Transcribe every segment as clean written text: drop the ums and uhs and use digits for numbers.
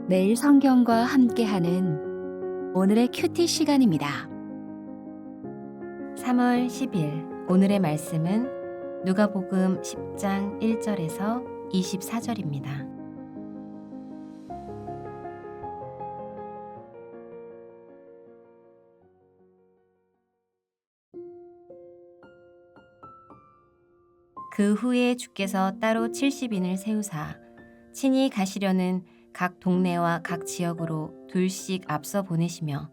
매일 성경과 함께하는 오늘의 큐티 시간입니다. 3월 10일 오늘의 말씀은 누가복음 10장 1절에서 24절입니다. 그 후에 주께서 따로 70인을 세우사 친히 가시려는 각 동네와 각 지역으로 둘씩 앞서 보내시며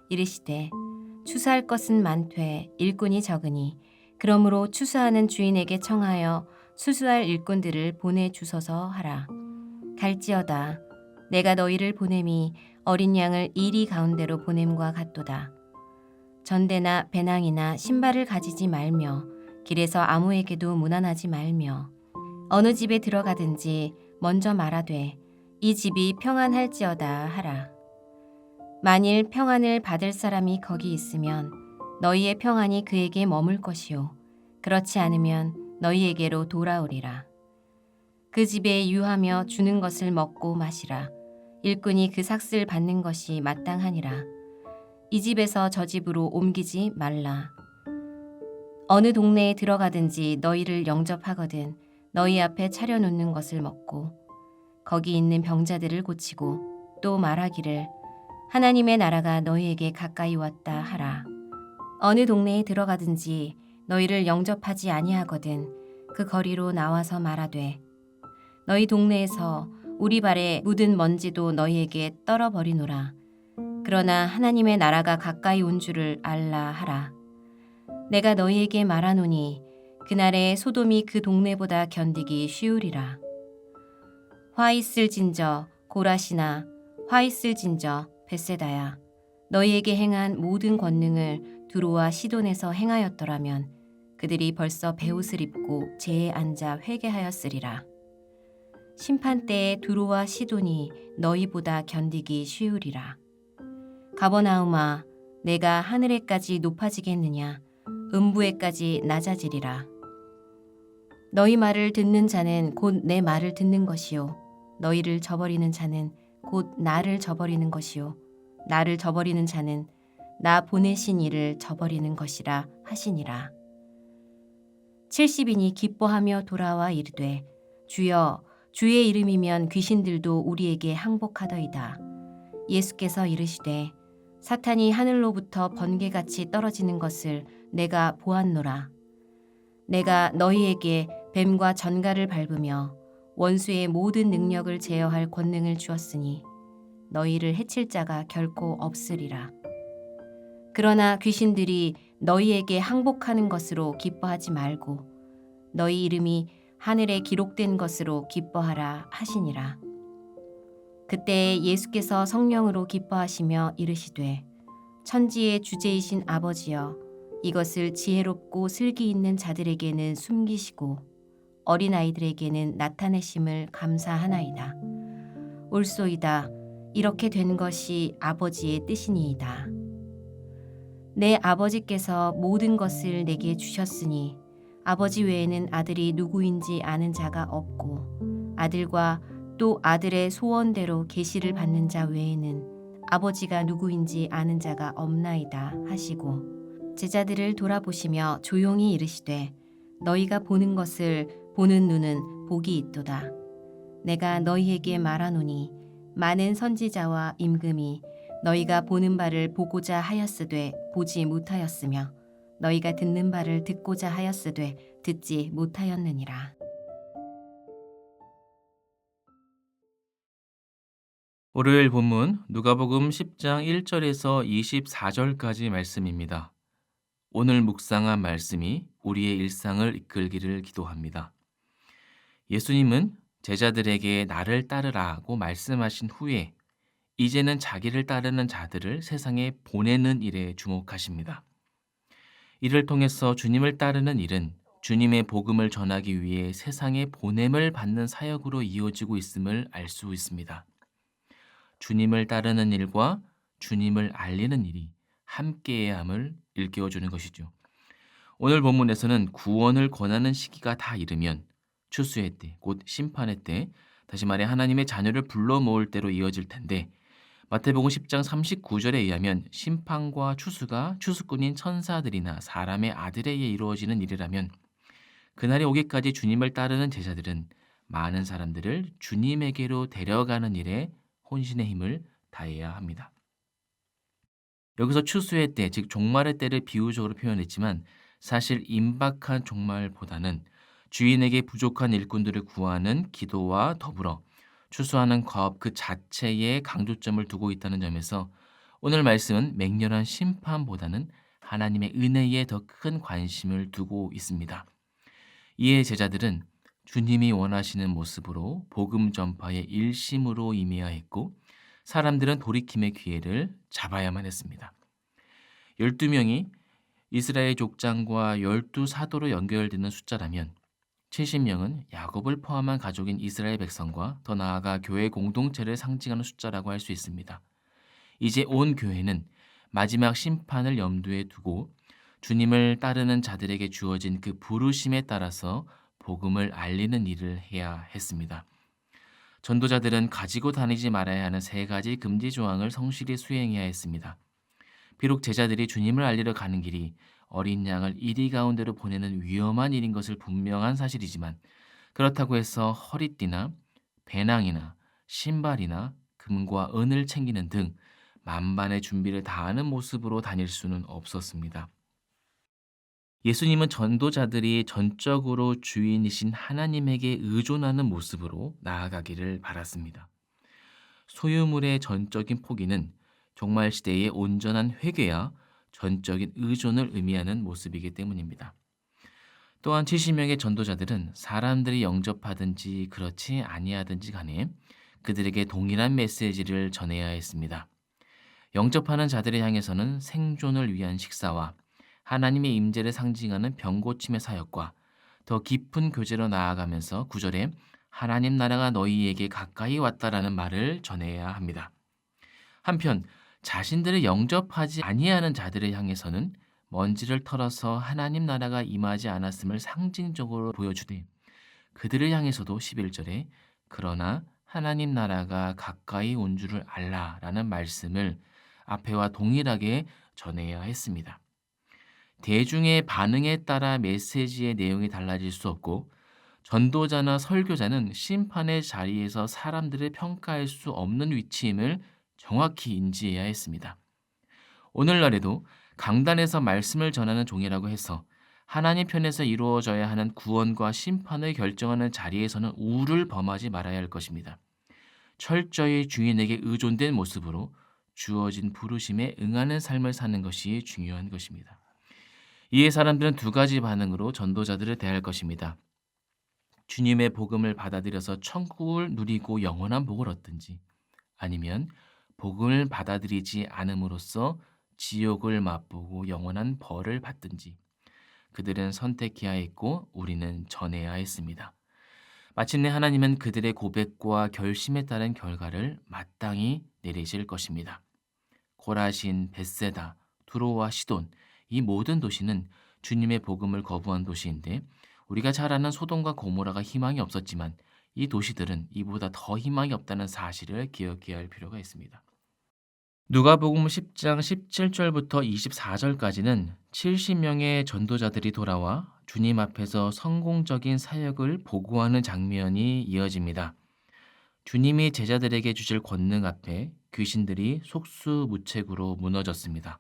이르시되 추수할 것은 많되 일꾼이 적으니 그러므로 추수하는 주인에게 청하여 추수할 일꾼들을 보내주소서 하라. 갈지어다 내가 너희를 보냄이 어린 양을 이리 가운데로 보냄과 같도다. 전대나 배낭이나 신발을 가지지 말며 길에서 아무에게도 무난하지 말며 어느 집에 들어가든지 먼저 말하되 이 집이 평안할지어다 하라. 만일 평안을 받을 사람이 거기 있으면 너희의 평안이 그에게 머물 것이요 그렇지 않으면 너희에게로 돌아오리라. 그 집에 유하며 주는 것을 먹고 마시라. 일꾼이 그 삭슬 받는 것이 마땅하니라. 이 집에서 저 집으로 옮기지 말라. 어느 동네에 들어가든지 너희를 영접하거든 너희 앞에 차려놓는 것을 먹고 거기 있는 병자들을 고치고 또 말하기를 하나님의 나라가 너희에게 가까이 왔다 하라. 어느 동네에 들어가든지 너희를 영접하지 아니하거든 그 거리로 나와서 말하되 너희 동네에서 우리 발에 묻은 먼지도 너희에게 떨어버리노라. 그러나 하나님의 나라가 가까이 온 줄을 알라 하라. 내가 너희에게 말하노니 그날에 소돔이 그 동네보다 견디기 쉬우리라. 화 있을진저 고라시나 화 있을진저 벳세다야 너희에게 행한 모든 권능을 두로와 시돈에서 행하였더라면 그들이 벌써 베옷을 입고 제에 앉아 회개하였으리라. 심판 때에 두로와 시돈이 너희보다 견디기 쉬우리라. 가버나움아 내가 하늘에까지 높아지겠느냐 음부에까지 낮아지리라. 너희 말을 듣는 자는 곧 내 말을 듣는 것이요 너희를 저버리는 자는 곧 나를 저버리는 것이요 나를 저버리는 자는 나 보내신 이를 저버리는 것이라 하시니라. 70인이 기뻐하며 돌아와 이르되 주여 주의 이름이면 귀신들도 우리에게 항복하더이다. 예수께서 이르시되 사탄이 하늘로부터 번개같이 떨어지는 것을 내가 보았노라. 내가 너희에게 뱀과 전갈을 밟으며 원수의 모든 능력을 제어할 권능을 주었으니 너희를 해칠 자가 결코 없으리라. 그러나 귀신들이 너희에게 항복하는 것으로 기뻐하지 말고 너희 이름이 하늘에 기록된 것으로 기뻐하라 하시니라. 그때 예수께서 성령으로 기뻐하시며 이르시되 천지의 주제이신 아버지여 이것을 지혜롭고 슬기 있는 자들에게는 숨기시고 어린아이들에게는 나타내심을 감사하나이다. 옳소이다. 이렇게 된 것이 아버지의 뜻이니이다. 내 아버지께서 모든 것을 내게 주셨으니 아버지 외에는 아들이 누구인지 아는 자가 없고 아들과 또 아들의 소원대로 계시를 받는 자 외에는 아버지가 누구인지 아는 자가 없나이다 하시고 제자들을 돌아보시며 조용히 이르시되 너희가 보는 것을 보는 눈은 복이 있도다. 내가 너희에게 말하노니 많은 선지자와 임금이 너희가 보는 바를 보고자 하였으되 보지 못하였으며 너희가 듣는 바를 듣고자 하였으되 듣지 못하였느니라. 월요일 본문 누가복음 10장 1절에서 24절까지 말씀입니다. 오늘 묵상한 말씀이 우리의 일상을 이끌기를 기도합니다. 예수님은 제자들에게 나를 따르라고 말씀하신 후에 이제는 자기를 따르는 자들을 세상에 보내는 일에 주목하십니다. 이를 통해서 주님을 따르는 일은 주님의 복음을 전하기 위해 세상에 보냄을 받는 사역으로 이어지고 있음을 알 수 있습니다. 주님을 따르는 일과 주님을 알리는 일이 함께해야 함을 일깨워주는 것이죠. 오늘 본문에서는 구원을 권하는 시기가 다 이르면 추수의 때, 곧 심판의 때 다시 말해 하나님의 자녀를 불러 모을 때로 이어질 텐데 마태복음 10장 39절에 의하면 심판과 추수가 추수꾼인 천사들이나 사람의 아들에게 이루어지는 일이라면 그날이 오기까지 주님을 따르는 제자들은 많은 사람들을 주님에게로 데려가는 일에 혼신의 힘을 다해야 합니다. 여기서 추수의 때, 즉 종말의 때를 비유적으로 표현했지만 사실 임박한 종말보다는 주인에게 부족한 일꾼들을 구하는 기도와 더불어 추수하는 과업 그 자체에 강조점을 두고 있다는 점에서 오늘 말씀은 맹렬한 심판보다는 하나님의 은혜에 더 큰 관심을 두고 있습니다. 이에 제자들은 주님이 원하시는 모습으로 복음 전파에 일심으로 임해야 했고 사람들은 돌이킴의 기회를 잡아야만 했습니다. 12명이 이스라엘 족장과 12사도로 연결되는 숫자라면 70명은 야곱을 포함한 가족인 이스라엘 백성과 더 나아가 교회 공동체를 상징하는 숫자라고 할 수 있습니다. 이제 온 교회는 마지막 심판을 염두에 두고 주님을 따르는 자들에게 주어진 그 부르심에 따라서 복음을 알리는 일을 해야 했습니다. 전도자들은 가지고 다니지 말아야 하는 3가지 금지 조항을 성실히 수행해야 했습니다. 비록 제자들이 주님을 알리러 가는 길이 어린 양을 이리 가운데로 보내는 위험한 일인 것을 분명한 사실이지만 그렇다고 해서 허리띠나 배낭이나 신발이나 금과 은을 챙기는 등 만반의 준비를 다하는 모습으로 다닐 수는 없었습니다. 예수님은 전도자들이 전적으로 주인이신 하나님에게 의존하는 모습으로 나아가기를 바랐습니다. 소유물의 전적인 포기는 종말 시대의 온전한 회개와 전적인 의존을 의미하는 모습이기 때문입니다. 또한 70명의 전도자들은 사람들이 영접하든지 그렇지 아니하든지 간에 그들에게 동일한 메시지를 전해야 했습니다. 영접하는 자들을 향해서는 생존을 위한 식사와 하나님의 임재를 상징하는 병고침의 사역과 더 깊은 교제로 나아가면서 9절에 하나님 나라가 너희에게 가까이 왔다라는 말을 전해야 합니다. 한편 자신들을 영접하지 아니하는 자들을 향해서는 먼지를 털어서 하나님 나라가 임하지 않았음을 상징적으로 보여주되 그들을 향해서도 11절에 그러나 하나님 나라가 가까이 온 줄을 알라라는 말씀을 앞에와 동일하게 전해야 했습니다. 대중의 반응에 따라 메시지의 내용이 달라질 수 없고 전도자나 설교자는 심판의 자리에서 사람들을 평가할 수 없는 위치임을 정확히 인지해야 했습니다. 오늘날에도 강단에서 말씀을 전하는 종이라고 해서 하나님 편에서 이루어져야 하는 구원과 심판을 결정하는 자리에서는 우를 범하지 말아야 할 것입니다. 철저히 주인에게 의존된 모습으로 주어진 부르심에 응하는 삶을 사는 것이 중요한 것입니다. 이에 사람들은 2가지 반응으로 전도자들을 대할 것입니다. 주님의 복음을 받아들여서 천국을 누리고 영원한 복을 얻든지 아니면 복음을 받아들이지 않음으로써 지옥을 맛보고 영원한 벌을 받든지 그들은 선택해야 했고 우리는 전해야 했습니다. 마침내 하나님은 그들의 고백과 결심에 따른 결과를 마땅히 내리실 것입니다. 고라신, 벳세다, 두로와 시돈 이 모든 도시는 주님의 복음을 거부한 도시인데 우리가 잘 아는 소돔과 고모라가 희망이 없었지만 이 도시들은 이보다 더 희망이 없다는 사실을 기억해야 할 필요가 있습니다. 누가복음 10장 17절부터 24절까지는 70명의 전도자들이 돌아와 주님 앞에서 성공적인 사역을 보고하는 장면이 이어집니다. 주님이 제자들에게 주실 권능 앞에 귀신들이 속수무책으로 무너졌습니다.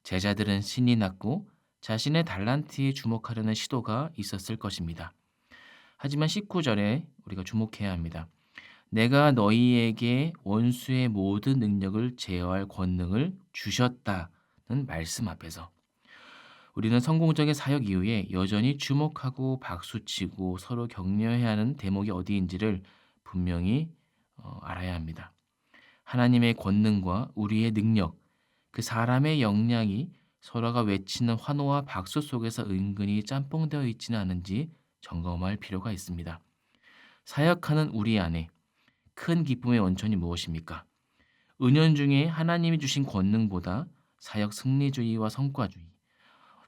제자들은 신이 났고 자신의 달란트에 주목하려는 시도가 있었을 것입니다. 하지만 19절에 우리가 주목해야 합니다. 내가 너희에게 원수의 모든 능력을 제어할 권능을 주셨다는 말씀 앞에서 우리는 성공적인 사역 이후에 여전히 주목하고 박수치고 서로 격려해야 하는 대목이 어디인지를 분명히 알아야 합니다. 하나님의 권능과 우리의 능력, 그 사람의 역량이 서로가 외치는 환호와 박수 속에서 은근히 짬뽕되어 있지는 않은지 점검할 필요가 있습니다. 사역하는 우리 안에 큰 기쁨의 원천이 무엇입니까? 은연중에 하나님이 주신 권능보다 사역 승리주의와 성과주의,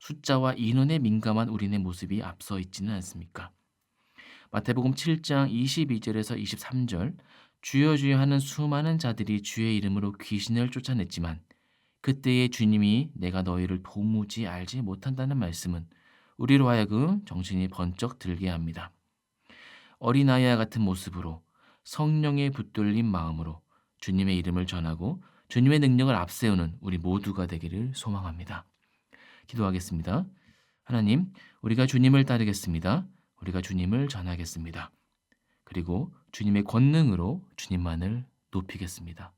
숫자와 인원에 민감한 우리네 모습이 앞서 있지는 않습니까? 마태복음 7장 22절에서 23절 주여 주여 하는 수많은 자들이 주의 이름으로 귀신을 쫓아냈지만 그때의 주님이 내가 너희를 도무지 알지 못한다는 말씀은 우리로 하여금 정신이 번쩍 들게 합니다. 어린아이와 같은 모습으로 성령에 붙들린 마음으로 주님의 이름을 전하고 주님의 능력을 앞세우는 우리 모두가 되기를 소망합니다. 기도하겠습니다. 하나님, 우리가 주님을 따르겠습니다. 우리가 주님을 전하겠습니다. 그리고 주님의 권능으로 주님만을 높이겠습니다.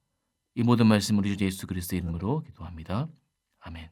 이 모든 말씀 우리 주 예수 그리스도의 이름으로 기도합니다. 아멘.